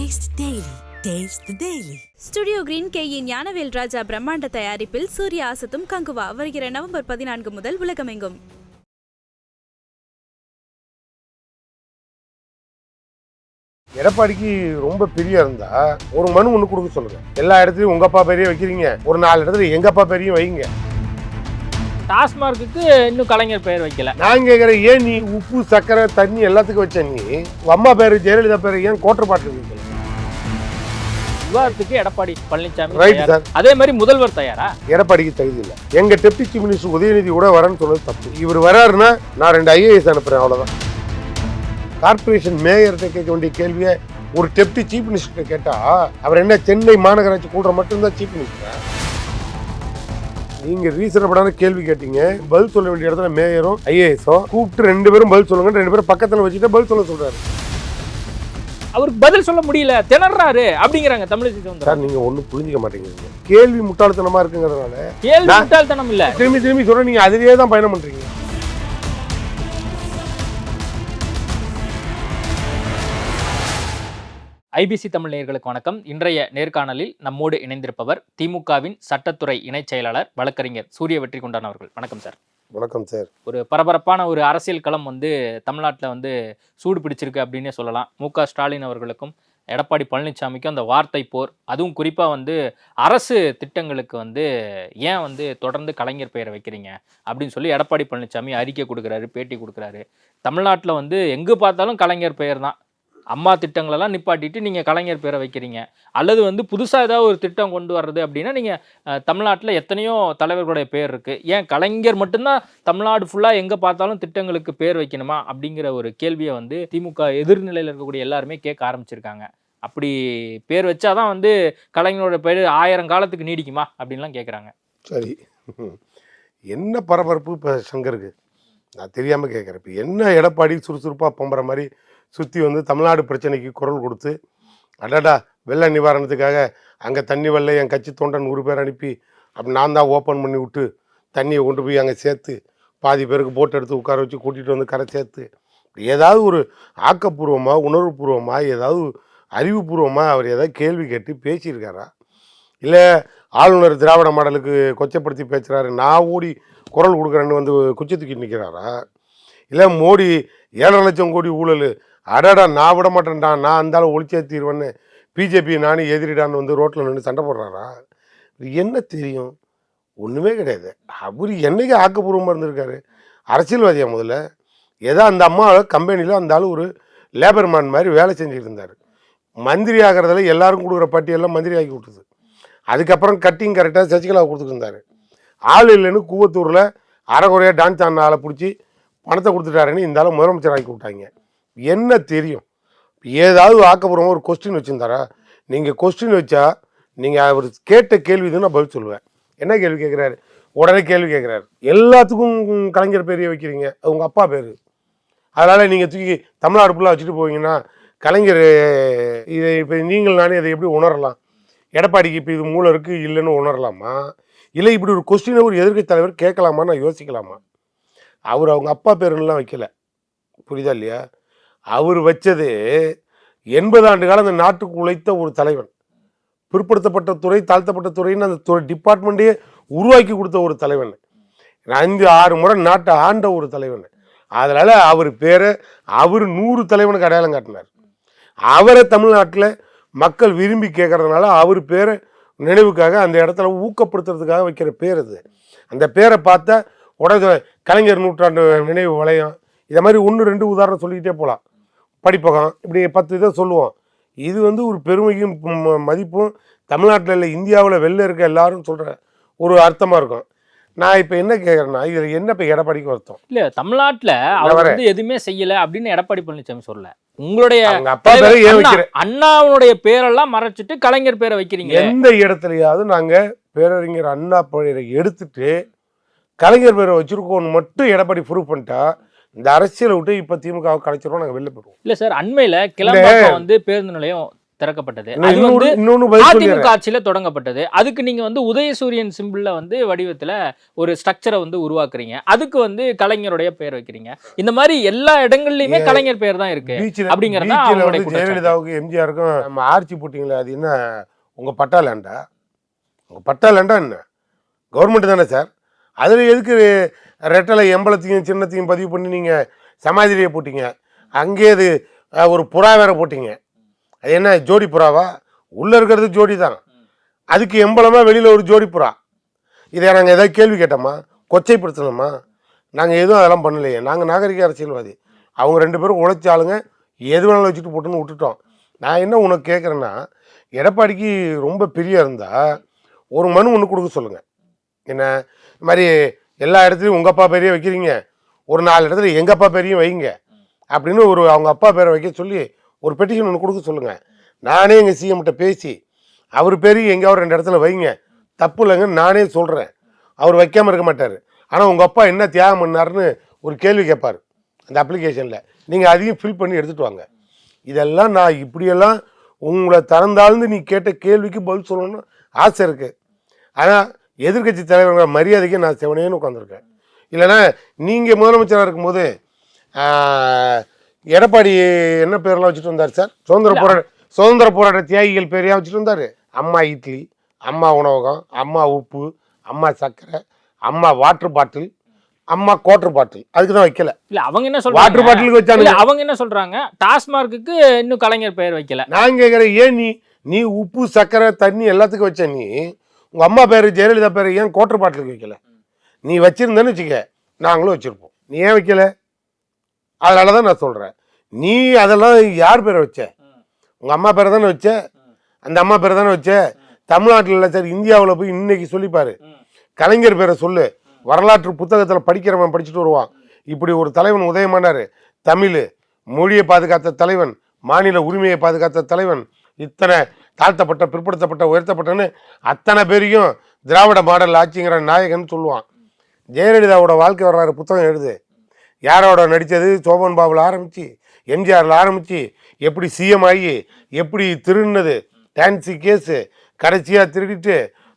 Taste Daily. Taste the Daily. Studio Green கேயின் ஞானவேல் ராஜா பிரம்மாண்ட தயாரிப்பில் சூர்யா அசத்தும் கங்குவா வருகிற நவம்பர் 14 முதல் உலகமெங்கும். எடப்பாடிக்கு ரொம்ப பெரிய இருந்தா ஒரு மனு ஒண்ணு கொடுக்க சொல்லுங்க. எல்லா இடத்துலயும் உங்க அப்பா பேரையும் வைக்கிறீங்க, ஒரு 4 இடத்துல எங்க அப்பா பேரையும் வைங்க. டாஸ்மார்க்கு இன்னும் கலைஞர் பெயர் வைக்கல. நான் கேட்கிறேன், ஏன் நீ உப்பு சக்கரை தண்ணி எல்லாத்துக்கும் வச்ச நீ அம்மா பேரு ஜெயலலிதா பேரு ஏன் கோட்டர்பாட்டு வைக்கல? விவாதத்துக்கு எடப்பாடி பழனிசாமி ரைட் சார். அதே மாதிரி முதல்வர் தயாரா? எடப்பாடிக்கு தகுதி இல்லை. எங்க டெப்டி சீஃப் மினிஸ்டர் உதயநிதி கூட வரேன்னு சொன்னது தப்பு. இவர் வராருன்னா நான் 2 IAS அனுப்புறேன், அவ்வளவுதான். கார்பரேஷன் மேயர்கிட்ட கேட்க வேண்டிய கேள்வியை ஒரு டெப்டி சீஃப் மினிஸ்டர் கேட்டா அவர் என்ன சென்னை மாநகராட்சி கூடுற மட்டும்தான் சீஃப் மினிஸ்டர்? நீங்க ரீசனபிளான கேள்வி கேட்டீங்க, பதில் சொல்ல வேண்டிய இடத்துல மேயரும் IASம் கூப்பிட்டு 2 பேரும் பதில் சொல்லுங்க, 2 பேரும் பக்கத்துல வச்சுட்டு பதில் சொல்ல சொல்றாரு. அவருக்கு பதில் சொல்ல முடியல, திணறாரு அப்படிங்கிறாங்க தமிழிசை சவுந்தரராஜன். சார், நீங்க ஒன்னும் புரிஞ்சுக்க மாட்டேங்கிறீங்க. கேள்வி முட்டாள்தனமா இருக்குங்கிறதுனால கேள்வி முட்டாள்தனம் இல்ல, திரும்பி சொல்ற நீங்க அதிலேயே தான் பயணம் பண்றீங்க. ஐபிசி தமிழ் நேயர்களுக்கு வணக்கம். இன்றைய நேர்காணலில் நம்மோடு இணைந்திருப்பவர் திமுகவின் சட்டத்துறை இணைச் செயலாளர் வழக்கறிஞர் சூரிய வெற்றிகொண்டான் அவர்கள். வணக்கம் சார். வணக்கம் சார். ஒரு பரபரப்பான ஒரு அரசியல் களம் தமிழ்நாட்டில் சூடு பிடிச்சிருக்கு அப்படின்னே சொல்லலாம். MK ஸ்டாலின் அவர்களுக்கும் எடப்பாடி பழனிசாமிக்கும் அந்த வார்த்தை போர், அதுவும் குறிப்பாக அரசு திட்டங்களுக்கு ஏன் தொடர்ந்து கலைஞர் பெயரை வைக்கிறீங்க அப்படின்னு சொல்லி எடப்பாடி பழனிசாமி அறிக்கை கொடுக்குறாரு, பேட்டி கொடுக்குறாரு. தமிழ்நாட்டில் எங்கே பார்த்தாலும் கலைஞர் பெயர் தான். அம்மா திட்டங்களெல்லாம் நிப்பாட்டிட்டு நீங்கள் கலைஞர் பேரை வைக்கிறீங்க, அல்லது புதுசாக ஏதாவது ஒரு திட்டம் கொண்டு வர்றது அப்படின்னா நீங்கள் தமிழ்நாட்டில் எத்தனையோ தலைவர்களுடைய பேர் இருக்குது, ஏன் கலைஞர் மட்டும்தான் தமிழ்நாடு ஃபுல்லாக எங்கே பார்த்தாலும் திட்டங்களுக்கு பேர் வைக்கணுமா அப்படிங்கிற ஒரு கேள்வியை திமுக எதிர்நிலையில் இருக்கக்கூடிய எல்லாருமே கேட்க ஆரம்பிச்சிருக்காங்க. அப்படி பேர் வச்சாதான் கலைஞரோட பேர் 1000 காலத்துக்கு நீடிக்குமா அப்படின்லாம் கேட்குறாங்க. சரி, என்ன பரபரப்பு இப்போ சங்கருக்கு? நான் தெரியாமல் கேட்குறேன். இப்போ என்ன எடப்பாடி சுறுசுறுப்பாக பொம்புற மாதிரி சுற்றி தமிழ்நாடு பிரச்சனைக்கு குரல் கொடுத்து, அடாடா வெள்ள நிவாரணத்துக்காக அங்கே தண்ணி வரல, என் கட்சி தொண்டன் 100 பேர் அனுப்பி அப்படி நான் தான் ஓப்பன் பண்ணி விட்டு தண்ணியை கொண்டு போய் அங்கே சேர்த்து பாதி பேருக்கு போட் எடுத்து உட்கார வச்சு கூட்டிகிட்டு கரை சேர்த்து ஏதாவது ஒரு ஆக்கப்பூர்வமாக உணர்வுபூர்வமாக ஏதாவது அறிவுபூர்வமாக அவர் ஏதாவது கேள்வி கேட்டு பேசியிருக்காரா? இல்லை ஆளுநர் திராவிட மாடலுக்கு கொச்சப்படுத்தி பேசுகிறாரு, நான் ஓடி குரல் கொடுக்குறேன்னு குச்சி தூக்கி நிற்கிறாரா? இல்லை மோடி 7.5 லட்சம் கோடி ஊழல், அடாடா நான் விட மாட்டேன்டா, நான் அந்தாலும் ஒழிச்சே தீர்வேன்னு பிஜேபி நானும் எதிரிடான்னு ரோட்டில் நின்று சண்டை போடுறாரா? என்ன தெரியும்? ஒன்றுமே கிடையாது. அவர் என்னைக்கு ஆக்கப்பூர்வமாக இருந்திருக்காரு? அரசியல்வாதியா முதல்ல? ஏதோ அந்த அம்மா கம்பெனியில் அந்த ஆள் ஒரு லேபர் மேன் மாதிரி வேலை செஞ்சுட்டு இருந்தார். மந்திரி ஆகிறதுல எல்லாரும் கொடுக்குற பட்டியெல்லாம் மந்திரி ஆக்கி விட்டுது. அதுக்கப்புறம் கட்டிங் கரெக்டாக சசிகலாவை கொடுத்துருந்தாரு. ஆள் இல்லைன்னு கூவத்தூரில் அரைக்குறையாக டான்ஸ் ஆன ஆளை பிடிச்சி பணத்தை கொடுத்துட்டாருன்னு இந்த ஆள் முதலமைச்சர் ஆக்கி விட்டாங்க. என்ன தெரியும்? ஏதாவது ஆக்கப்பூர்வமாக ஒரு கொஸ்டின் வச்சுருந்தாரா? நீங்கள் கொஸ்டின் வச்சா நீங்கள் அவர் கேட்ட கேள்வி தான் நான் பதில் சொல்லுவேன். என்ன கேள்வி கேட்குறாரு? உடனே கேள்வி கேட்குறாரு. எல்லாத்துக்கும் கலைஞர் பேரையே வைக்கிறீங்க, அது உங்கள் அப்பா பேர். அதனால் நீங்கள் தூக்கி தமிழ்நாடு ஃபுல்லாக வச்சுட்டு போவீங்கன்னா கலைஞர் இதை இப்போ நீங்கள் நானே அதை எப்படி உணரலாம்? எடப்பாடிக்கு இப்போ இது மூலம் இருக்குது இல்லைன்னு உணரலாமா? இல்லை இப்படி ஒரு கொஸ்டினை ஒரு எதிர்க்கட்சி தலைவர் கேட்கலாமா? நான் யோசிக்கலாமா? அவர் அவங்க அப்பா பேருன்னெலாம் வைக்கல, புரியுதா இல்லையா? அவர் வச்சது 80 ஆண்டு காலம் அந்த நாட்டுக்கு உழைத்த ஒரு தலைவன், பிற்படுத்தப்பட்ட துறை தாழ்த்தப்பட்ட துறைன்னு அந்த துறை டிபார்ட்மெண்ட்டே உருவாக்கி கொடுத்த ஒரு தலைவன், 5-6 முறை நாட்டை ஆண்ட ஒரு தலைவன். அதனால் அவர் பேரை அவர் 100 தலைவனுக்கு அடையாளம் காட்டினார். அவரை தமிழ்நாட்டில் மக்கள் விரும்பி கேட்கறதுனால அவர் பேரை நினைவுக்காக அந்த இடத்துல ஊக்கப்படுத்துறதுக்காக வைக்கிற பேர் அது. அந்த பேரை பார்த்தா உடனே கலைஞர் நூற்றாண்டு நினைவு வளையம், இதை மாதிரி 1-2 உதாரணம் சொல்லிக்கிட்டே போகலாம். படிப்பகம், இப்படி 10 இதை சொல்லுவோம். இது ஒரு பெருமையும் மதிப்பும் தமிழ்நாட்டில் இல்லை, இந்தியாவில் வெளில இருக்க எல்லாரும் சொல்கிற ஒரு அர்த்தமாக இருக்கும். நான் இப்போ என்ன கேட்குறேன்னா, இதில் என்ன இப்போ எடப்பாடிக்கு அர்த்தம்? இல்லை, தமிழ்நாட்டில் அவர் எதுவுமே செய்யலை அப்படின்னு எடப்பாடி பழனிசாமி சொல்லல. உங்களுடைய அப்பா பேரை ஏன் வைக்கிறேன்? அண்ணாவுடைய பேரெல்லாம் மறைச்சிட்டு கலைஞர் பேரை வைக்கிறீங்க. எந்த இடத்துலையாவது நாங்கள் பேரறிஞர் அண்ணா பேரை எடுத்துட்டு கலைஞர் பேரை வச்சிருக்கோன்னு மட்டும் எடப்பாடி ப்ரூவ் பண்ணிட்டா இந்த அரசியலை விட்டு இப்போ திமுக கலைச்சிருவோம், நாங்கள் வெளில போயிடுவோம். இல்லை சார், அண்மையில் கிளம்பாக்கம் பேருந்து நிலையம் திறக்கப்பட்டது. நான் அது வந்து இன்னொன்னு பதில் அதிமுக சொல்லிடுறேன். ஆட்சியில தொடங்கப்பட்டது. அதுக்கு நீங்க வந்து உதயசூரியன் சிம்பிள்ல வந்து வடிவத்துல ஒரு ஸ்ட்ரக்சரை வந்து உருவாக்குறீங்க. அதுக்கு வந்து கலைஞருடைய பெயர் வைக்கிறீங்க. இந்த மாதிரி எல்லா இடங்கள்லயுமே கலைஞர் பெயர் தான் இருக்கு அப்படிங்கறது தான் பீச்சில் அவங்களுடைய வந்து குற்றச்சாட்டு. ஜெயலலிதாவுக்கும் எம்ஜிஆருக்கும் நம்ம ஆர்ச்சி போட்டிங்களே, அது என்ன உங்க பட்டா லேண்டா? உங்க பட்டா லேண்டா என்ன? கவர்மெண்ட் தானே சார். அதில் எதுக்கு ரெட்டலை எம்பளத்தையும் சின்னத்தையும் பதிவு பண்ணி நீங்கள் சமாதிரியை போட்டீங்க? அங்கே அது ஒரு புறா வேற போட்டீங்க. அது என்ன ஜோடி புறாவா? உள்ளே இருக்கிறது ஜோடி தான், அதுக்கு எம்பளமா வெளியில் ஒரு ஜோடி புறா. இதை நாங்கள் ஏதாவது கேள்வி கேட்டோமா? கொச்சைப்படுத்தணுமா? நாங்கள் எதுவும் அதெல்லாம் பண்ணலையே. நாங்கள் நாகரிக அரசியல்வாதி. அவங்க 2 பேரும் உழைச்ச ஆளுங்க, எது வேணாலும் வச்சுட்டு போட்டுன்னு விட்டுட்டோம். நான் என்ன உனக்கு கேட்குறேன்னா, எடப்பாடிக்கு ரொம்ப பிரியா இருந்தால் ஒரு மனு ஒன்று கொடுக்க சொல்லுங்கள். என்ன இந்த மாதிரி எல்லா இடத்துலையும் உங்கள் அப்பா பேரையே வைக்கிறீங்க, ஒரு 4 இடத்துல எங்கள் அப்பா பேரையும் வைங்க அப்படின்னு அவங்க அப்பா பேரை வைக்க சொல்லி ஒரு பெட்டிஷன் ஒன்று கொடுக்க சொல்லுங்கள். நானே எங்கள் சிஎம்கிட்ட பேசி அவர் பேரையும் எங்கேயாவது 2 இடத்துல வைங்க, தப்பு இல்லைங்கன்னு நானே சொல்கிறேன். அவர் வைக்காமல் இருக்க மாட்டார். ஆனால் உங்கள் அப்பா என்ன தியாகம் பண்ணாருன்னு ஒரு கேள்வி கேட்பார் அந்த அப்ளிகேஷனில். நீங்கள் அதையும் ஃபில் பண்ணி எடுத்துகிட்டு வாங்க. இதெல்லாம் நான் இப்படியெல்லாம் உங்களை திறந்தாழ்ந்து நீ கேட்ட கேள்விக்கு பதில் சொல்லணும்னு ஆசை இருக்குது. ஆனால் எதிர்கட்சி தலைவர்கள் மரியாதைக்கு நான் செவனேன்னு உட்காந்துருக்கேன். இல்லைன்னா நீங்கள் முதலமைச்சராக இருக்கும்போது எடப்பாடி என்ன பேரெல்லாம் வச்சுட்டு வந்தார் சார்? சுதந்திர போராட்ட தியாகிகள் பேரையா வச்சுட்டு வந்தார். அம்மா இட்லி, அம்மா உணவகம், அம்மா உப்பு, அம்மா சர்க்கரை, அம்மா வாட்டர் பாட்டில், அம்மா குவாட்டர் பாட்டில். அதுக்கு தான் வைக்கல. இல்ல அவங்க என்ன சொல்றாங்க? வாட்டர் பாட்டிலுக்கு வச்சாங்க. அவங்க என்ன சொல்றாங்க? டாஸ்மார்க்கு இன்னும் கலைஞர் பெயர் வைக்கல. நான் கேட்குறேன், ஏன் நீ உப்பு சர்க்கரை தண்ணி எல்லாத்துக்கும் வச்ச நீ உங்கள் அம்மா பேர் ஜெயலலிதா பேர் ஏன் குவாட்டர் பாட்டிலுக்கு வைக்கல? நீ வச்சிருந்தேன்னு வச்சுக்க, நாங்களும் வச்சுருப்போம். நீ ஏன் வைக்கல? அதனால தான் நான் சொல்கிறேன், நீ அதெல்லாம் யார் பேரை வச்ச? உங்கள் அம்மா பேரை தானே வச்ச, அந்த அம்மா பேரை தானே வச்ச. தமிழ்நாட்டில் இல்லை சார், இந்தியாவில் போய் இன்னைக்கு சொல்லிப்பாரு, கலைஞர் பேரை சொல்லு. வரலாற்று புத்தகத்தில் படிக்கிறவன் படிச்சுட்டு வருவான். இப்படி ஒரு தலைவன் உதயமானார். தமிழ் மொழியை பாதுகாத்த தலைவன், மாநில உரிமையை பாதுகாத்த தலைவன், இத்தனை தாழ்த்தப்பட்ட பிற்படுத்தப்பட்ட உயர்த்தப்பட்டன்னு அத்தனை பேரையும் திராவிட மாடல் ஆட்சிங்கிற நாயகன் சொல்லுவான். ஜெயலலிதாவோட வாழ்க்கை வரலாறு புத்தகம் எழுது. யாரோட நடித்தது? சோபன் பாபுல ஆரம்பித்து எம்ஜிஆரில் ஆரம்பித்து எப்படி சிஎம் ஆகி எப்படி திருடினது, டான்சி கேஸு, கடைசியாக திருடிட்டு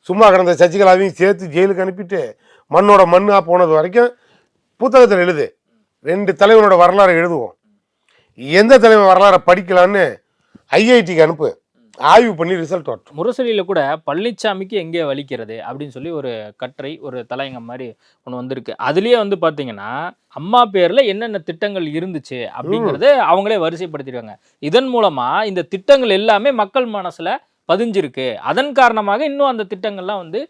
சும்மா கிடந்த சசிகலாவையும் சேர்த்து ஜெயிலுக்கு அனுப்பிட்டு மண்ணோட மண்ணாக போனது வரைக்கும் புத்தகத்தில் எழுது. 2 தலைவனோட வரலாறு எழுதுவோம். எந்த தலைவன் வரலாறை படிக்கலான்னு ஐஐடிக்கு அனுப்பு, ஆய்வு பண்ணி ரிசல்ட் வரட்டும். முரசொலியில கூட பழனிசாமிக்கு எங்கே வலிக்கிறது அப்படின்னு சொல்லி ஒரு கட்டுரை, ஒரு தலையங்கம் மாதிரி ஒன்று வந்திருக்கு. அதுலயே வந்து பாத்தீங்கன்னா அம்மா பேர்ல என்னென்ன திட்டங்கள் இருந்துச்சு அப்படிங்கறது அவங்களே வரிசைப்படுத்திருக்காங்க. இதன் மூலமா இந்த திட்டங்கள் எல்லாமே மக்கள் மனசுல பதிஞ்சிருக்கு. அதன் காரணமாக இன்னும் அந்த திட்டங்கள்லாம் வந்து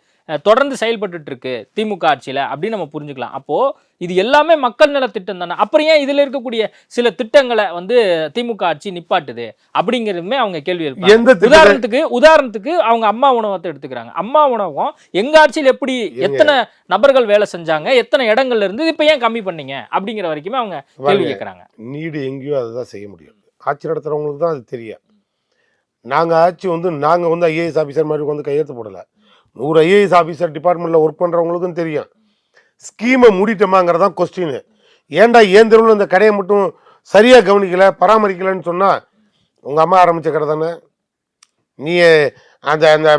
தொடர்ந்து செயல்பட்டு இருக்கு திமுக ஆட்சியில அப்படின்னு நம்ம புரிஞ்சுக்கலாம். அப்போ இது எல்லாமே மக்கள் நல திட்டம் தானே, அப்புறம் ஏன் இதுல இருக்கக்கூடிய சில திட்டங்களை வந்து திமுக ஆட்சி நிப்பாட்டுது அப்படிங்கிறதுமே அவங்க கேள்வி எழுப்புறாங்க. உதாரணத்துக்கு அவங்க அம்மா உணவகத்தை எடுத்துக்கிறாங்க. அம்மா உணவகம் எங்க ஆட்சியில் எப்படி எத்தனை நபர்கள் வேலை செஞ்சாங்க, எத்தனை இடங்கள்ல இருந்து இப்ப ஏன் கம்மி பண்ணீங்க அப்படிங்கிற வரைக்குமே அவங்க கேள்வி கேட்கறாங்க. நீடு எங்கேயோ அதுதான் செய்ய முடியும். ஆட்சி நடத்துறவங்களுக்கு தான் அது தெரியும். நாங்கள் ஆட்சி நாங்கள் வந்து ஐஏஎஸ் ஆஃபீஸர் மாதிரி வந்து கையெழுத்து போடலை. 100 ஐஏஎஸ் ஆஃபீஸர் டிபார்ட்மெண்ட்டில் ஒர்க் பண்ணுறவங்களுக்கும் தெரியும். ஸ்கீமை மூடிட்டோமாங்கிறதான் கொஸ்டின். ஏன்டா ஏன் தெருவில் இந்த கடையை மட்டும் சரியாக கவனிக்கலை, பராமரிக்கலைன்னு சொன்னால் உங்கள் அம்மா ஆரம்பித்த கடை தானே. நீ அந்த அந்த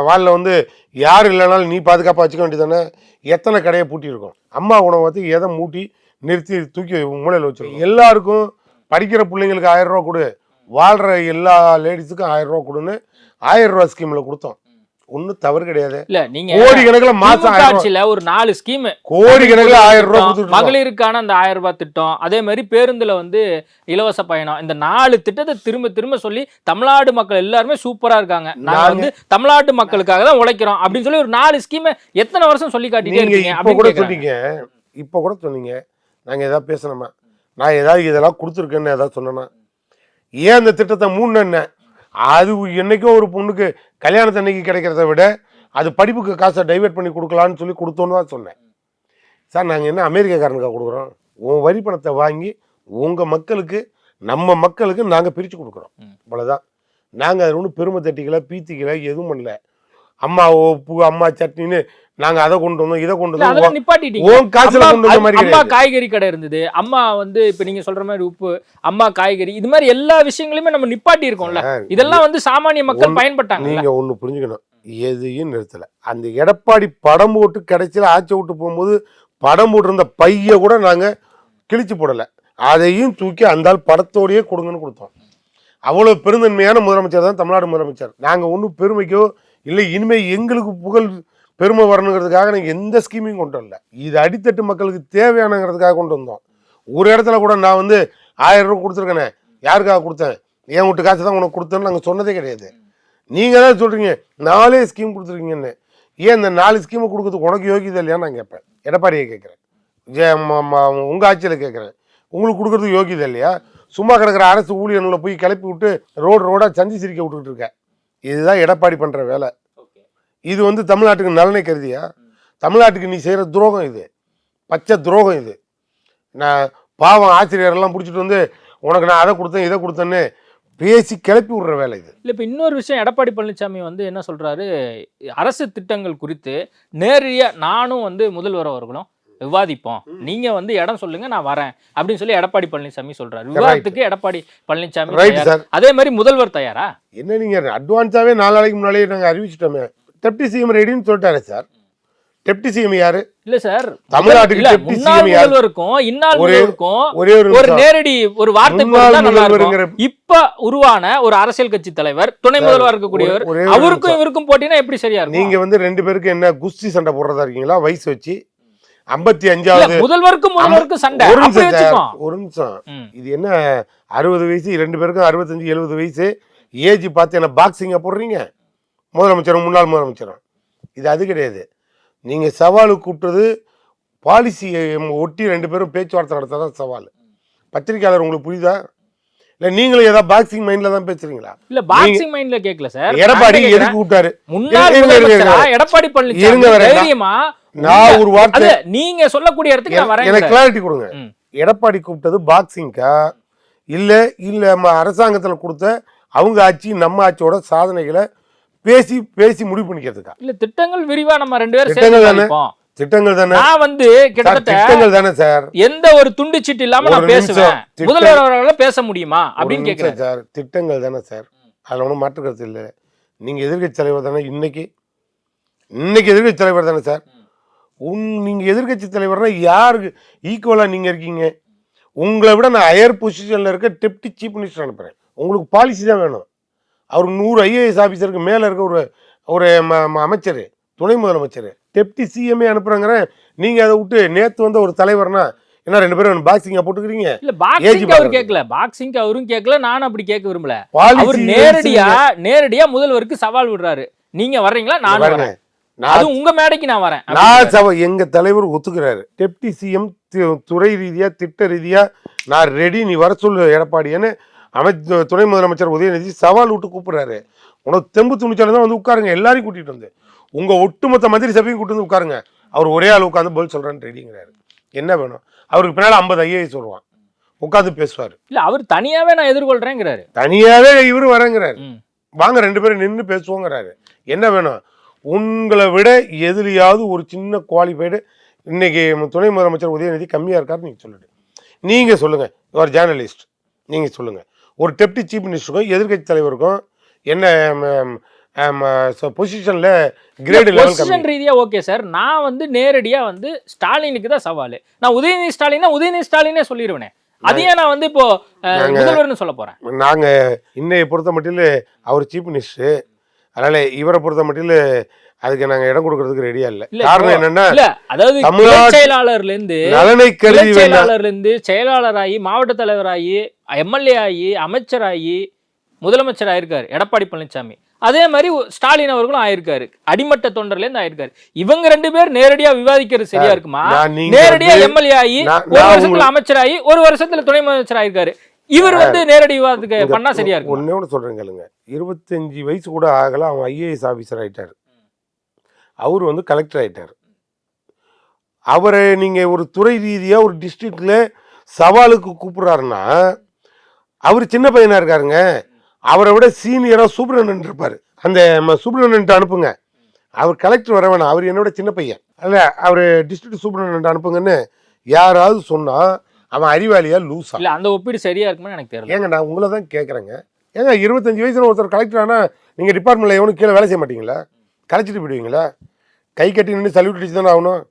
வாலில் வந்து யார் இல்லைனாலும் நீ பாதுகாப்பாக வச்சுக்க வேண்டியது தானே. எத்தனை கடையை பூட்டியிருக்கோம். அம்மா உணவகத்துக்கு எதை மூட்டி நிறுத்தி தூக்கி மூலையில் வச்சுருக்கோம். எல்லாருக்கும் படிக்கிற பிள்ளைங்களுக்கு 1000 ரூபா கொடு, வாழ்கிற எல்லா லேடிஸுக்கும் 1000 ரூபா கொடுன்னு 1000 ரூபா ஸ்கீமில் கொடுத்தோம். ஒன்னும் தவறு கிடையாது. இல்ல நீங்க கோடி கணக்குல மாசம் ஆட்சியில ஒரு 4 ஸ்கீம், கோடி கணக்குல 1000 ரூபாய் கொடுத்துட்டு மகளிருக்கான அந்த 1000 ரூபாய் திட்டம், அதே மாதிரி பேருந்துல வந்து இலவச பயணம், இந்த 4 திட்டத்தை திரும்ப திரும்ப சொல்லி தமிழ்நாடு மக்கள் எல்லாருமே சூப்பரா இருக்காங்க, நாங்க வந்து தமிழ்நாட்டு மக்களுக்காக தான் உழைக்கிறோம் அப்படின்னு சொல்லி ஒரு 4 ஸ்கீம் எத்தனை வருஷம் சொல்லி காட்டிட்டே இருக்கீங்க. இப்ப கூட சொன்னீங்க, இப்ப கூட சொன்னீங்க நாங்க ஏதாவது பேசணுமா, நான் ஏதாவது இதெல்லாம் கொடுத்துருக்கேன்னு ஏதாவது சொன்னேன்னா, ஏன் அந்த திட்டத்தை மூணுன்னு? அது என்னைக்கோ ஒரு பொண்ணுக்கு கல்யாணத்தன்னைக்கு கிடைக்கிறத விட அது படிப்புக்கு காசை டைவெர்ட் பண்ணி கொடுக்கலான்னு சொல்லி கொடுத்தோன்னு தான் சொன்னேன். சார் நாங்கள் என்ன அமெரிக்காக்காரனுக்காக கொடுக்குறோம்? உன் வரி பணத்தை வாங்கி உங்கள் மக்களுக்கு, நம்ம மக்களுக்கு நாங்கள் பிரித்து கொடுக்குறோம். அவ்வளோதான். நாங்கள் அது ஒன்றும் பெருமை தட்டிக்கலை, பீத்திக்கலை, எதுவும் பண்ணல. அம்மா உப்பு அம்மா சட்னின்னு நாங்க அதை கொண்டு வந்தோம் இதை கொண்டு அதெல்லாம் வந்தோம் நிப்பாட்டிட்டீங்க. உன் காசுல கொண்டு வந்த மாதிரி அம்மா கிடையாது. காய்கறி கடை இருந்தது, அம்மா வந்து இப்ப நீங்க சொல்ற மாதிரி உப்பு, அம்மா காய்கறி, இது மாதிரி எல்லா விஷயங்களுமே நம்ம நிப்பாட்டி இருக்கோம்ல. இதெல்லாம் வந்து சாமானிய மக்கள் பயன்பட்டாங்க. நீங்க ஒண்ணு புரிஞ்சுக்கணும், எதையும் நிறுத்தல. அந்த எடப்பாடி படம் போட்டு கடைசியில ஆட்சி விட்டு போகும்போது படம் போட்டிருந்த பைய கூட நாங்க கிழிச்சு போடல, அதையும் தூக்கி அந்த ஆள் படத்தோடயே கொடுங்கன்னு கொடுத்தோம். அவ்வளவு பெருந்தன்மையான முதலமைச்சர் தான் தமிழ்நாடு முதலமைச்சர். நாங்க ஒன்றும் பெருமைக்கோ இல்லை இனிமே எங்களுக்கு புகழ் பெருமை வரணுங்கிறதுக்காக நாங்கள் எந்த ஸ்கீமையும் கொண்டு வரல. இது அடித்தட்டு மக்களுக்கு தேவையானங்கிறதுக்காக கொண்டு வந்தோம். ஒரு இடத்துல கூட நான் வந்து 1000 ரூபா கொடுத்துருக்கேனே, யாருக்காக கொடுத்தேன், என் வீட்டு காசு தான் உனக்கு கொடுத்தேன்னு நாங்கள் சொன்னதே கிடையாது. நீங்கள் தான் சொல்கிறீங்க 4 ஸ்கீம் கொடுத்துருக்கீங்கன்னு. ஏன் இந்த 4 ஸ்கீமை கொடுக்கறதுக்கு உனக்கு யோகியதை இல்லையான்னு நான் கேட்பேன். எடப்பாடியை கேட்குறேன், உங்கள் ஆட்சியில் கேட்குறேன், உங்களுக்கு கொடுக்குறதுக்கு யோகியதை இல்லையா? சும்மா கிடக்கிற அரசு ஊழியர்களை போய் கிளப்பி விட்டு ரோடாக சந்தி சிரிக்க விட்டுக்கிட்டு இருக்க. இதுதான் எடப்பாடி பண்ணுற வேலை. இது வந்து தமிழ்நாட்டுக்கு நலனை கருதியா? தமிழ்நாட்டுக்கு நீ செய்கிற துரோகம் இது, பச்சை துரோகம் இது. நான் பாவம் ஆசிரியரெல்லாம் பிடிச்சிட்டு வந்து உனக்கு நான் அதை கொடுத்தேன் இதை கொடுத்தேன்னு பேசி கிளப்பி விடுற வேலை இது. இல்லை, இப்போ இன்னொரு விஷயம், எடப்பாடி பழனிசாமி வந்து என்ன சொல்றாரு, அரசு திட்டங்கள் குறித்து நேரடியாக நானும் வந்து முதல்வர் அவர்களும் விவாதிப்போம், நீங்க வந்து இடம் சொல்லுங்க நான் வரேன் அப்படின்னு சொல்லி எடப்பாடி பழனிசாமி சொல்றாரு. விவாதத்துக்கு எடப்பாடி பழனிசாமி தயார். அதே மாதிரி முதல்வர் தயாரா? என்ன நீங்க அட்வான்ஸாவே 4 நாளைக்கு முன்னாலே நாங்க அறிவிச்சிட்டோமே, டெப்டி சிஎம் ரெடின்னு சொல்லிட்டாரு சார். டெப்டி சிஎம் யாரு? இல்ல சார், தமிழ்நாட்டுக்கு டெப்டி சிஎம் யாரு? முதல்வருக்கும் இன்னார் முதல்வருக்கும் ஒரு நேரடி ஒரு வார்த்தை முதல்வர். இப்ப உருவான ஒரு அரசியல் கட்சி தலைவர், துணை முதல்வர் இருக்கக்கூடியவர், அவருக்கும் இவருக்கும் போட்டினா எப்படி சரியா இருக்கும்? நீங்க வந்து 2 பேருக்கு என்ன குஸ்தி சண்டை போடுறதா இருக்கீங்களா? வயசு வச்சு 55வது முதல்வருக்கும் சண்டை. ஒரு நிமிஷம், இது என்ன 60 வயசு 2 பேருக்கும் 65 70 வயசு ஏஜ் பார்த்து என்ன பாக்ஸிங்கா போடுறீங்க? முதலமைச்சரும் முன்னாள் முதலமைச்சரும் இது அது கிடையாது. நீங்க சவாலு கூப்பிட்டது பாலிசியை ஒட்டி 2 பேரும் பேச்சுவார்த்தை நடத்தாதான் சவால். பத்திரிகையாளர் உங்களுக்கு புரியுதா? இல்ல நீங்களும் ஏதாவது பாக்ஸிங் மைண்ட்ல தான் பேசுறீங்களா? இல்ல பாக்ஸிங் மைண்ட்ல கேட்கல சார். எடப்பாடி எதுக்கு கூப்பிட்டாரு? எடப்பாடி பழனிசாமி தைரியமா நான் ஒரு வார்த்தை நீங்க சொல்லக்கூடிய இடத்துக்கு நான் வரேன், எனக்கு கிளாரிட்டி கொடுங்க. எடப்பாடி கூப்பிட்டது பாக்ஸிங்கா இல்ல இல்ல அரசாங்கத்துல கொடுத்த அவங்க ஆட்சி நம்ம ஆட்சியோட சாதனைகளை பேசி பேசி முடிவு பண்ணிக்கிறதுக்கா? இல்ல திட்டங்கள் விரிவா நம்ம 2 பேரும் திட்டங்கள் தானே. நான் வந்து கிட்டத்தட்ட திட்டங்கள் தானே சார். எந்த ஒரு துண்டு சீட்டு இல்லாம நான் பேசுவேன், முதல்வர் அவர்களால பேச முடியுமா அப்படின்னு கேக்குறேன் சார். திட்டங்கள் தானே சார், அதுல ஒன்றும் மாற்று கருத்து இல்லை. நீங்க எதிர்கட்சி தலைவர் தானே, இன்னைக்கு எதிர்கட்சி தலைவர் தானே சார். நீங்க எதிர்கட்சி தலைவர்னா யாருக்கு ஈக்குவலா நீங்க இருக்கீங்க? உங்களை விட நான் ஹையர் பொசிஷன்ல இருக்க டெப்டி சீஃப் மினிஸ்டர் அனுப்புறேன். உங்களுக்கு பாலிசி தான் வேணும். அவருக்கு 100 ஐஏஎஸ் ஆஃபீஸருக்கு மேல இருக்க ஒரு அமைச்சர், துணை முதலமைச்சர், டெப்டி சிஎம்ஏ அனுப்புறாங்கிற. நீங்க அதை விட்டு நேத்து வந்த ஒரு தலைவர்னா என்ன 2 பேரும் பாக்ஸிங்கா போட்டுக்கிறீங்க? இல்ல பாக்ஸிங் அவர் கேட்கல, பாக்ஸிங் அவரும் கேட்கல, நானும் அப்படி கேட்க விரும்பல. அவர் நேரடியா முதல்வருக்கு சவால் விடுறாரு, நீங்க வர்றீங்களா? நான் வரேன், அது உங்க மேடைக்கு நான் வரேன். எங்க தலைவர் ஒத்துக்கிறாரு. டெப்டி சிஎம் துறை ரீதியா திட்ட ரீதியா நான் ரெடி, நீ வர சொல்லு எடப்பாடின்னு துணை முதலமைச்சர் உதயநிதி சவால் விட்டு கூப்பிடுறாரு. உனக்கு தெம்பு துணிச்சாலும் தான் வந்து உட்காருங்க, எல்லாரையும் கூட்டிட்டு வந்து உங்க ஒட்டுமொத்த மந்திரி சபையும் கூட்டு வந்து உட்காருங்க. அவர் ஒரே ஆள் உட்காந்து பதில் சொல்றேன்னு ரெடிங்கிறாரு. என்ன வேணும்? அவருக்கு பின்னால 50 ஐஏஎஸ் வருவான், உட்காந்து பேசுவாரு. இல்ல அவர் தனியாவே நான் எதிர்கொள்றேங்கிறாரு, தனியாவே இவரு வரேங்கிறாரு. வாங்க 2 பேரும் நின்று பேசுவோங்கிறாரு. என்ன வேணும்? உங்களை விட எதுலையாவது ஒரு சின்ன குவாலிஃபைடு இன்னைக்கு துணை முதலமைச்சர் உதயநிதி கம்மியா இருக்காரு நீங்க சொல்லுங்க. நீங்க சொல்லுங்க, ஒரு ஜேர்னலிஸ்ட், நீங்க சொல்லுங்க ஒரு டெப்டி சீஃப் மினிஸ்டருக்கும் எதிர்கட்சி தலைவருக்கும் என்ன பொசிஷன்ல கிரேட் லெவல் பொசிஷன் ரீதியா ஓகே சார். நான் வந்து நேரடியா வந்து ஸ்டாலினுக்கு தான் சவால். நான் உதயநிதி ஸ்டாலினே சொல்லிடுவேனே, அதையே நான் வந்து இப்போ முதல்வர்னு சொல்ல போறேன். நாங்க இன்னைய பொறுத்த மட்டும் அவர் சீஃப் மினிஸ்டர், அதனால இவரை பொறுத்த மட்டும் அதுக்கு நாங்க இடம் கொடுக்கறதுக்கு ரெடியா இல்ல. காரணம் என்னன்னா, அதாவது செயலாளர்ல இருந்து செயலாளராகி மாவட்ட தலைவராகி எம்எல்ஏ ஆகி அமைச்சராகி முதலமைச்சர் ஆயிருக்காரு எடப்பாடி பழனிசாமி. அதே மாதிரி ஸ்டாலின் அவர்களும் ஆயிருக்காரு, அடிமட்ட தொண்டர்ல இருந்து ஆயிருக்காரு. இவங்க 2 பேர் நேரடியா விவாதிக்கிறது சரியா இருக்குமா? நேரடியா எம்எல்ஏ ஆகி 1 வருஷத்துல அமைச்சராகி 1 வருஷத்துல துணை முதலமைச்சர் ஆயிருக்காரு. இவர் வந்து நேரடி விவாதத்துக்கு பண்ணா சரியா இருக்கும். ஒண்ணே ஒன்று சொல்றேன் கேளுங்க, 25 வயசு கூட ஆகல, அவன் ஐஏஎஸ் ஆஃபீஸர் ஆயிட்டாரு, அவர் வந்து கலெக்டர் ஆயிட்டாரு. அவரை நீங்க ஒரு துறை ரீதியா ஒரு டிஸ்ட்ரிக்ட்ல சவாலுக்கு கூப்பிடுறாருன்னா, அவர் சின்ன பையனா இருக்காருங்க. அவரை விட சீனியரா சூப்பரண்டன்ட் இருப்பாரு. அந்த சூப்பரண்டன்ட் அனுப்புங்க, அவர் கலெக்டர் வர வேணாம், அவர் என்னோட சின்ன பையன் அல்ல, அவர் டிஸ்ட்ரிக்ட் சூப்பரண்ட் அனுப்புங்கன்னு யாராவது சொன்னா அவன் அறிவாளியா லூஸா? இல்ல அந்த ஒப்பீடு சரியா இருக்குன்னு எனக்கு தெரியல. ஏங்க நான் உங்களை தான் கேட்குறேங்க. ஏங்க 25 வயசுல ஒருத்தர் கலெக்டர் ஆனால் நீங்கள் டிபார்ட்மெண்ட்ல எவனும் கீழே வேலை செய்ய மாட்டீங்களா? கலைச்சிட்டு போயிடுவீங்களா? கை கட்டி நின்று சல்யூட் அடிச்சு தானே ஆகணும்.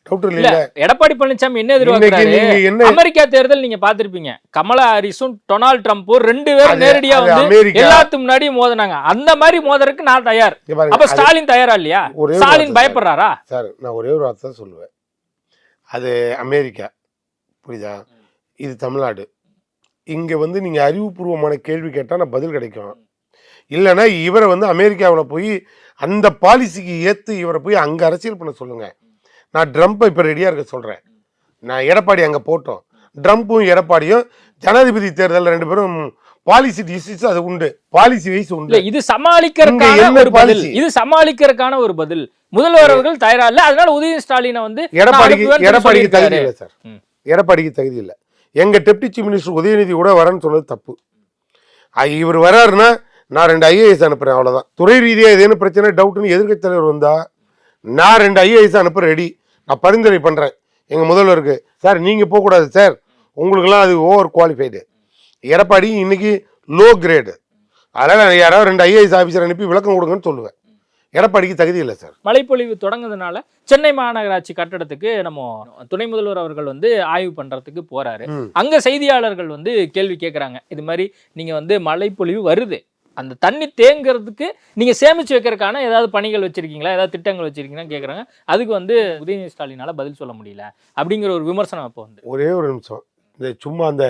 டவுட் இல்ல இல்ல. எடப்பாடி பழனிசாமி என்ன எதிர்பார்க்கறாரு? அமெரிக்கா தேர்தல் நீங்க பாத்திருப்பீங்க, கமலா ஹாரிஸும் டொனால்ட் ட்ரம்பும் 2 பேரும் நேரடியா வந்து எல்லாத்துக்கு முன்னாடி மோதினாங்க. அந்த மாதிரி மோதறதுக்கு நான் தயார். அப்ப ஸ்டாலின் தயாரா இல்லையா? ஸ்டாலின் பயப்படுறாரா? சார் நான் ஒரே ஒரு வார்த்தை சொல்லுவேன், அது அமெரிக்கா, புரியுதா? இது தமிழ்நாடு. இங்க வந்து நீங்க அறிவுபூர்வமான கேள்வி கேட்டா நான் பதில் கிடைக்கும். இல்லைன்னா இவரை வந்து அமெரிக்காவில் போய் அந்த பாலிசிக்கு ஏற்று இவரை போய் அங்கே அரசியல் பண்ண சொல்லுங்க. நான் ட்ரம்ப்பை இப்போ ரெடியாக இருக்க சொல்கிறேன். நான் எடப்பாடி அங்கே போட்டோம், ட்ரம்ப்பும் எடப்பாடியும் ஜனாதிபதி தேர்தலில் 2 பேரும் பாலிசி டிசிஸ் அது உண்டு, பாலிசி வைஸ் உண்டு. இது சமாளிக்கிறதுக்கான ஒரு பதில். இது சமாளிக்கிறதுக்கான ஒரு பதில். முதல்வர் அவர்கள் தயாரா இல்ல, அதனால உதயநிதி ஸ்டாலினை வந்து எடப்பாடிக்கு தகுதி இல்லை சார். எடப்பாடிக்கு தகுதி இல்லை. எங்க டெப்டி சீஃப் மினிஸ்டர் உதயநிதி கூட வரேன்னு சொன்னது தப்பு. இவர் வராருன்னா நான் 2 IAS அனுப்புறேன், அவ்வளவுதான். துறை ரீதியா ஏதேனும் பிரச்சனை டவுட்னு எதிர்க்கட்சி தலைவர் வந்தா நான் 2 IAS அனுப்ப ரெடி. நான் பரிந்துரை பண்றேன் எங்க முதல்வருக்கு. சார் நீங்க போக கூடாது சார், உங்களுக்குலாம் அது ஓவர் குவாலிஃபைடு. எடப்பாடி இன்னைக்கு லோ கிரேடு, அதனால யாராவது 2 IAS ஆஃபீஸர் அனுப்பி விளக்கம் கொடுங்கன்னு சொல்லுவேன். எடப்பாடிக்கு தகுதி இல்லை சார். மழைப்பொழிவு தொடங்குறதுனால சென்னை மாநகராட்சி கட்டடத்துக்கு நம்ம துணை முதல்வர் அவர்கள் வந்து ஆய்வு பண்றதுக்கு போறாரு. அங்க செய்தியாளர்கள் வந்து கேள்வி கேட்கறாங்க, இது மாதிரி நீங்க வந்து மழைப்பொழிவு வருது, அந்த தண்ணி தேங்குறதுக்கு நீங்க சேமிச்சு வைக்கிறதுக்கான ஏதாவது பணிகள் வச்சிருக்கீங்களா, ஏதாவது திட்டங்கள் வச்சிருக்கீங்கன்னா கேட்குறாங்க. அதுக்கு வந்து உதயநிதி ஸ்டாலினால பதில் சொல்ல முடியல அப்படிங்கிற ஒரு விமர்சனம் இப்போ வந்து. ஒரே ஒரு நிமிஷம், இந்த சும்மா அந்த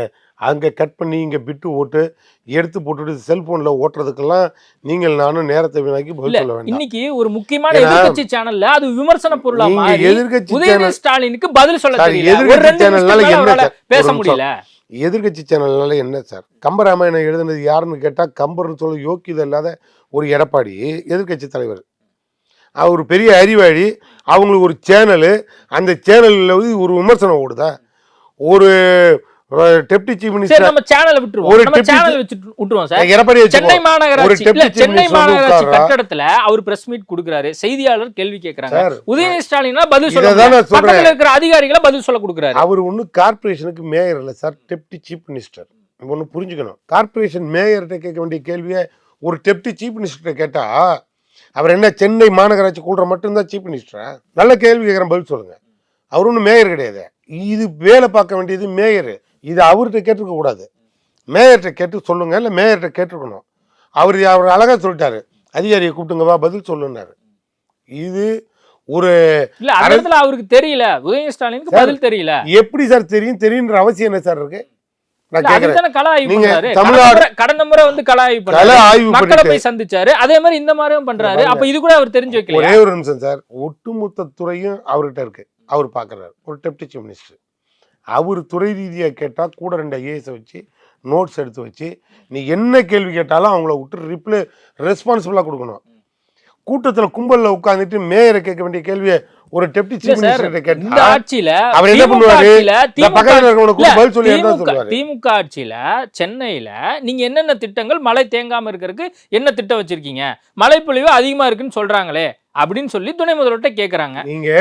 அங்கே கட் பண்ணி இங்கே பிட்டு ஓட்டு எடுத்து போட்டுட்டு செல்போன்ல ஓட்டுறதுக்கெல்லாம் நீங்கள் நானும் நேரத்தை வீணாக்கி பதில் சொல்ல வேண்டாம். இன்னைக்கு ஒரு முக்கியமான எதிர்க்கட்சி சேனல்ல அது விமர்சன பொருளா மாறி எதிர்க்கட்சி உதயநிதி ஸ்டாலினுக்கு பதில் சொல்ல தெரியல. எதிர்க்கட்சி சேனல்னால என்ன பேச முடியல? எதிர்கட்சி சேனல்னால என்ன சார்? கம்பராமாயணம் எழுதுனது யாருன்னு கேட்டால் கம்பர்னு சொல்ல யோக்கியதை இல்லாத ஒரு எடப்பாடி எதிர்கட்சி தலைவர். அவர் பெரிய அறிவாளி, அவங்களுக்கு ஒரு சேனலு, அந்த சேனலில் ஒரு விமர்சனம் ஓடுதா? ஒரு டெப்டி சீஃப் மினிஸ்டர் நம்ம சேனலை விட்டுருவோம், நம்ம சேனல் விட்டுருவோம் சார். எடப்பாடி சென்னை மாநகராட்சி கட்டடத்துல அவர் பிரஸ் மீட் கொடுக்குறாரு, செய்தியாளர் கேள்வி கேட்கறாங்க, உதயநிதி ஸ்டாலினா பதில் சொல்றாரு, பக்கத்துல இருக்கிற அதிகாரிகளை பதில் சொல்ல கொடுக்குறாரு. அவர் ஒண்ணு கார்பரேஷனுக்கு மேயர் இல்ல சார், டெப்டி சீஃப் மினிஸ்டர். ஒண்ணு புரிஞ்சுக்கணும், கார்பரேஷன் மேயர்கிட்ட கேட்க வேண்டிய கேள்வியை ஒரு டெப்டி சீஃப் மினிஸ்டர் கேட்டா அவர் என்ன சென்னை மாநகராட்சி கூடுற மட்டும்தான் சீஃப் மினிஸ்டரா? நல்ல கேள்வி கேட்குறேன், பதில் சொல்லுங்க. அவர் ஒன்றும் மேயர் கிடையாது, இது வேலை பார்க்க வேண்டியது மேயர். இது அவர்கிட்ட கேட்டிருக்க கூடாது, மேயர்கிட்ட கேட்டு சொல்லுங்க, இல்லை மேயர்கிட்ட கேட்டிருக்கணும். அவர் அழகா சொல்லிட்டாரு, அதிகாரியை கூப்பிட்டுங்கவா பதில் சொல்லுன்னாரு. இது ஒரு இல்ல, அந்த இடத்துல அவருக்கு தெரியல, உதயநிதி ஸ்டாலினுக்கு பதில் தெரியல. எப்படி சார் தெரியும்? தெரியுன்ற அவசியம் என்ன சார் இருக்கு? கடந்த முறை வந்து மக்களை போய் சந்திச்சாரு, அதே மாதிரி இந்த மாதிரியும் பண்றாரு. அப்ப இது கூட அவர் தெரிஞ்சு வைக்கல. ஒரே ஒரு நிமிஷம் சார், ஒட்டுமொத்த துறையும் அவர்கிட்ட இருக்கு, அவர் பாக்குறாரு. ஒரு டெப்டி சீஃப் மினிஸ்டர் அவர் துறை ரீதியா கேட்டா கூட 2 IAS வச்சு நோட்ஸ் எடுத்து வச்சு நீ என்ன கேள்வி கேட்டாலும் அவங்கள விட்டு ரெஸ்பான்சிபிளா கொடுக்கணும். கூட்டத்துல கும்பல்ல உட்கார்ந்துட்டு மேயரை கேட்க வேண்டிய கேள்வியை ஒரு டெப்டி சீஃப் மினிஸ்டர் கேட்டா அவர் என்ன பண்ணுவாரு? பதில் சொல்லி திமுக ஆட்சியில சென்னையில நீங்க என்னென்ன திட்டங்கள் மழை தேங்காம இருக்கிறதுக்கு என்ன திட்டம் வச்சிருக்கீங்க, மழைப்பொழிவு அதிகமா இருக்குன்னு சொல்றாங்களே அப்படின்னு சொல்லி துணை முதல்வர்கிட்ட கேக்குறாங்க.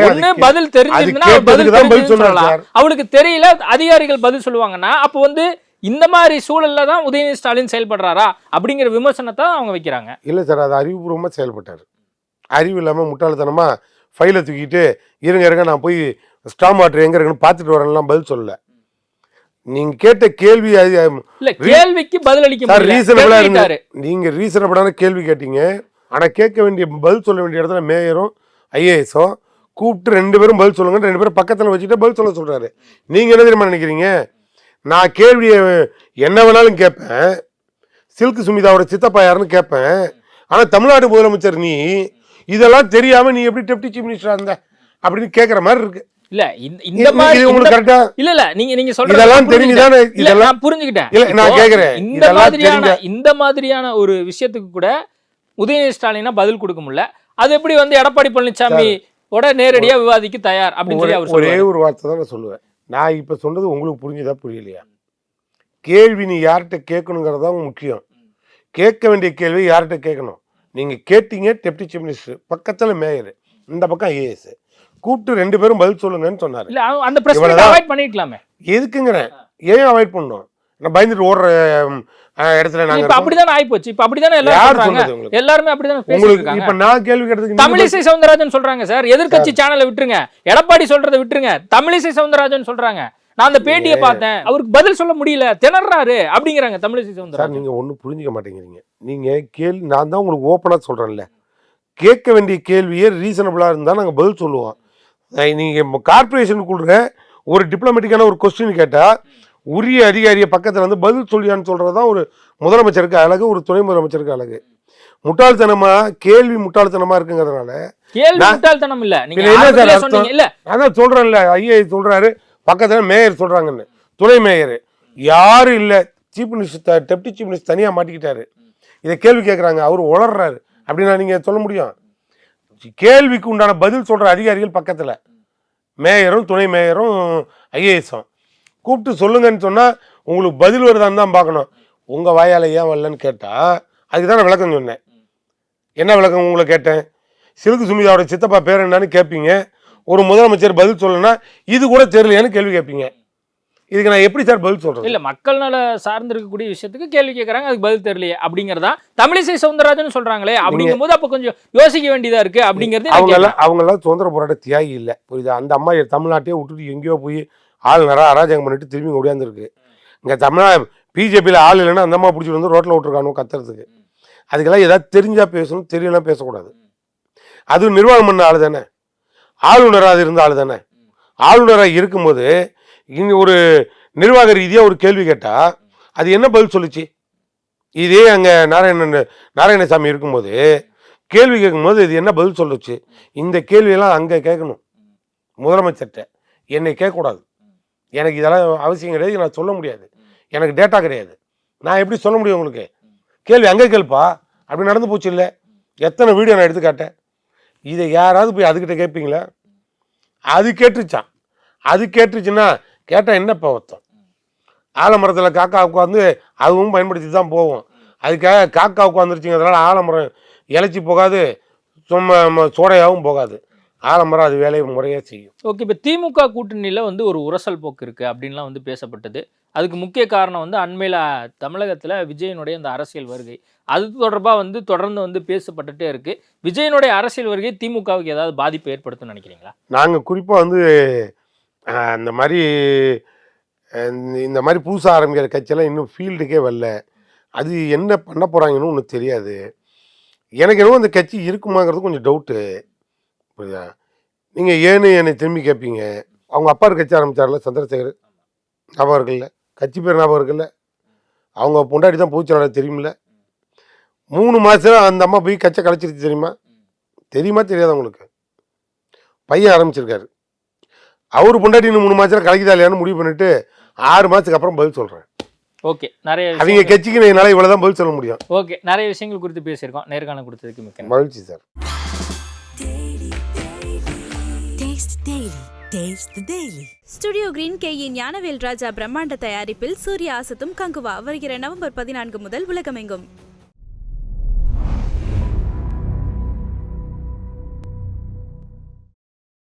ஒண்ணு பதில் தெரிஞ்சிருந்தா அவளுக்கு தெரியல, அதிகாரிகள் பதில் சொல்லுவாங்கன்னா அப்ப வந்து இந்த மாதிரி சூழல்ல தான் உதயநிதி ஸ்டாலின் செயல்படுறாரா அப்படிங்கிற விமர்சனத்தை அவங்க வைக்கிறாங்க. இல்ல சார், அது அறிவுபூர்வமா செயல்பட்டாரு. அறிவு இல்லாம முட்டாள்தனமா ஃபைலை தூக்கிட்டு இருங்க நான் போய் ஸ்டாம் வாட்டர் எங்க இருக்குன்னு பார்த்துட்டு வரேன்லாம் பதில் சொல்லல. நீங்க கேட்ட கேள்வி கேள்விக்கு பதில் அளிக்க நீங்க ரீசனபிளான கேள்வி கேட்டீங்க. ஆனா கேட்க வேண்டிய பதில் சொல்ல வேண்டிய இடத்துல மேயரும் IASம் கூப்பிட்டு 2 பேரும் பதில் சொல்லுங்க, 2 பேரும் பக்கத்துல வச்சுட்டு பதில் சொல்ல சொல்றாரு. நீங்க என்ன தெரியுமா நினைக்கிறீங்க? நான் கேள்வியை என்ன வேணாலும் கேட்பேன், சில்க் சுமிதாவோட சித்தப்பா யாருன்னு கேட்பேன். ஆனா தமிழ்நாடு முதலமைச்சர் நீ இதெல்லாம் தெரியாம நீ எப்படி டெப்டி சீஃப் மினிஸ்டரா இருந்த அப்படின்னு கேக்குற மாதிரி இருக்கு. இல்ல இந்த மாதிரி உங்களுக்கு கரெக்ட்டா இல்ல நீங்க சொல்றது இதெல்லாம் தெரிஞ்சுதானே? இதெல்லாம் புரிஞ்சுக்கிட்டேன். இல்ல நான் கேக்குறேன், இந்த மாதிரியான ஒரு விஷயத்துக்கு கூட உதயநிதி ஸ்டாலினா பதில் கொடுக்க முடியல. அது எப்படி வந்து எடப்பாடி பழனிசாமி ஓட நேரடியா விவாதிக்க தயார் அப்படின்னு சொல்லி அவர் ஒரே ஒரு வார்த்தை தான் நான் சொல்லுவேன். நான் இப்ப சொன்னது உங்களுக்கு புரிஞ்சுதா புரியலையா? கேள்வி நீ யார்கிட்ட கேட்கணுங்கிறதா முக்கியம். கேட்க வேண்டிய கேள்வி யார்கிட்ட கேட்கணும்? நீங்கள் கேட்டீங்க டெப்டி சீஃப் மினிஸ்டர், பக்கத்தில் மேயர், இந்த பக்கம் ஐஏஎஸ், கூப்பிட்டு 2 பேரும் பதில் சொல்லுங்கன்னு சொன்னார். இல்ல அந்த பிரச்சனை அவாய்ட் பண்ணிக்கலாமே. எதுக்குங்கிறேன், ஏன் அவாய்ட் பண்ணோம்? நான் பயந்துட்டு ஓடுற இடத்துல நாங்க இப்ப அப்படிதானே ஆயிப்போச்சு. இப்ப அப்படிதானே எல்லாருமே அப்படிதானே பேசிட்டு. இப்ப நான் கேள்வி கேட்டதுக்கு தமிழிசை சவுந்தரராஜன் சொல்றாங்க சார், எதிர்க்கட்சி சேனலை விட்டுருங்க, எடப்பாடி சொல்றதை விட்டுருங்க, தமிழிசை சவுந்தரராஜன் சொல்றாங்க, நான் அந்த பேட்டியை பார்த்தேன், அவருக்கு பதில் சொல்ல முடியல, திணறாரு அப்படிங்கிறாங்க தமிழிசை சவுந்தரராஜன். நீங்க ஒன்றும் புரிஞ்சுக்க மாட்டேங்கிறீங்க. நீங்க கேள்வி, நான் தான் உங்களுக்கு ஓப்பனா சொல்றேன்ல, கேட்க வேண்டிய கேள்வியே ரீசனபிளா இருந்தா நாங்க பதில் சொல்லுவோம். நீங்க கார்பரேஷனுக்குள்ள ஒரு டிப்ளமேட்டிக்கான ஒரு கொஸ்டின் கேட்டா உரிய அதிகாரியை பக்கத்தில் வந்து பதில் சொல்லியான்னு சொல்கிறது தான் ஒரு முதலமைச்சருக்கு அழகு, ஒரு துணை முதலமைச்சருக்கு அழகு. முட்டாள்தனமா கேள்வி முட்டாள்தனமா இருக்குங்கிறதுனால முட்டாள்தனம் இல்ல. அதான் சொல்றேன்ல, ஐயா சொல்றாரு பக்கத்தில் மேயர் சொல்றாங்கன்னு, துணை மேயர் யாரும் இல்லை, chief minister deputy chief minister தனியாக மாட்டிக்கிட்டாரு, இதை கேள்வி கேட்குறாங்க, அவர் உளர்றாரு அப்படின்னா நீங்கள் சொல்ல முடியும்? கேள்விக்கு உண்டான பதில் சொல்கிற அதிகாரிகள் பக்கத்தில் மேயரும் துணை மேயரும் ஐஏஎஸும் கூப்பிட்டு சொல்லுங்கன்னு சொன்னால் உங்களுக்கு பதில் வருதான்னு தான் பார்க்கணும். உங்கள் வாயால் ஏன் வரலன்னு கேட்டால் அதுக்கு தான் நான் விளக்கம் சொன்னேன். என்ன விளக்கம் உங்களை கேட்டேன்? சிலுக்கு சுமிதாவோட சித்தப்பா பேர் என்னன்னு கேட்பீங்க, ஒரு முதலமைச்சர் பதில் சொல்லணும்னா இது கூட தெரியலையான்னு கேள்வி கேட்பீங்க. இதுக்கு நான் எப்படி சார் பதில் சொல்கிறேன்? இல்லை, மக்கள் நல சார்ந்திருக்கக்கூடிய விஷயத்துக்கு கேள்வி கேட்குறாங்க, அதுக்கு பதில் தெரியலையே அப்படிங்கிறதா தமிழிசை சவுந்தரராஜன் சொல்கிறாங்களே. அப்படிங்கும் போது அப்போ கொஞ்சம் யோசிக்க வேண்டியதாக இருக்குது அப்படிங்கிறது. அவங்கெல்லாம் சுதந்திர போராட்ட தியாகி இல்லை, புரியுதா? அந்த அம்மா தமிழ்நாட்டையே விட்டுட்டு எங்கேயோ போய் ஆளுநராக அராஜகம் பண்ணிட்டு திரும்பி ஓடியாந்துருக்கு. இங்கே பிஜேபியில் ஆள் இல்லைன்னா அந்த அம்மா பிடிச்சிட்டு வந்து ரோட்டில் விட்டுருக்கானோ கத்துறதுக்கு. அதுக்கெல்லாம் ஏதாவது தெரிஞ்சால் பேசணும், தெரியலாம் பேசக்கூடாது. அது நிர்வாகம் பண்ண ஆள் தானே, ஆளுநராக இருந்த ஆள் தானே. ஆளுநராக இருக்கும்போது இங்கே ஒரு நிர்வாக ரீதியாக ஒரு கேள்வி கேட்டால் அது என்ன பதில் சொல்லிச்சு? இதே அங்கே நாராயணசாமி இருக்கும்போது கேள்வி கேட்கும்போது இது என்ன பதில் சொல்லுச்சு? இந்த கேள்வியெல்லாம் அங்கே கேட்கணும் முதலமைச்சர்கிட்ட, என்னை கேட்கக்கூடாது. எனக்கு இதெல்லாம் அவசியம் கிடையாது, நான் சொல்ல முடியாது, எனக்கு டேட்டா கிடையாது, நான் எப்படி சொல்ல முடியும் உங்களுக்கு? கேள்வி அங்கே கேள்ப்பா, அப்படி நடந்து போச்சு. இல்லை, எத்தனை வீடியோ நான் எடுத்து காட்டேன். இதை யாராவது போய் அதுக்கிட்ட கேட்பீங்களா? அது கேட்டுருச்சான். அது கேட்டுருச்சுன்னா கேட்டால் என்னப்பா ஒருத்தம்? ஆலமரத்தில் காக்கா உட்காந்து அதுவும் பயன்படுத்தி தான் போவோம். அதுக்காக காக்கா உட்காந்துருச்சுங்க, அதனால் ஆலமரம் இலைச்சி போகாது, சும்மா சோடையாகவும் போகாது. ஆலமரம் அது வேலையை முறையாக செய்யும். ஓகே, இப்போ திமுக கூட்டணியில் வந்து ஒரு உரசல் போக்கு இருக்குது அப்படின்லாம் வந்து பேசப்பட்டது. அதுக்கு முக்கிய காரணம் வந்து அண்மையில் தமிழகத்தில் விஜயனுடைய அந்த அரசியல் வருகை, அது தொடர்பாக வந்து தொடர்ந்து வந்து பேசப்பட்டுட்டே இருக்குது. விஜயனுடைய அரசியல் வருகை திமுகவுக்கு ஏதாவது பாதிப்பு ஏற்படுத்தும்னு நினைக்கிறீங்களா? நாங்கள் குறிப்பாக வந்து இந்த மாதிரி புதுசாக ஆரம்பிக்கிற கட்சியெல்லாம் இன்னும் ஃபீல்டுக்கே வரல. அது என்ன பண்ண போகிறாங்கன்னு ஒன்றும் தெரியாது. எனக்கு என்னவோ அந்த கட்சி இருக்குமாங்கிறது கொஞ்சம் டவுட்டு, புரியுதா? நீங்கள் ஏன்னு என்னை திரும்பி கேட்பீங்க. அவங்க அப்பா ஒரு கட்சி ஆரம்பித்தார்ல, சந்திரசேகர், ஞாபகம் இருக்குல்ல? கட்சி பேர் ஞாபகம் இருக்குல்ல? அவங்க பொண்டாடி தான் பூச்சியாளர் தெரியுமில்ல? 3 மாதம் அந்த அம்மா போய் கட்சியை கலைச்சிருச்சு, தெரியுமா? தெரியுமா தெரியாத உங்களுக்கு? பையன் ஆரம்பிச்சிருக்காரு, அவர் பொண்டாட்டி இன்னும் 3 மாதத்தில் கலைக்குதா இல்லையான்னு முடிவு பண்ணிட்டு 6 மாதத்துக்கு அப்புறம் பதில் சொல்கிறேன். ஓகே, நிறைய அவங்க கட்சிக்கு என்னால் இவ்வளோ தான் பதில் சொல்ல முடியும். ஓகே, நிறைய விஷயங்கள் குறித்து பேசியிருக்கோம். நேர்காணல் கொடுத்ததுக்கு மிக்க மகிழ்ச்சி சார். ஸ்டுடியோ கிரீன் கேயின் ஞானவேல் ராஜா பிரம்மாண்ட தயாரிப்பில் சூர்யா ஆசத்தும் கங்குவா வருகிற நவம்பர் 14 முதல் உலகமெங்கும்.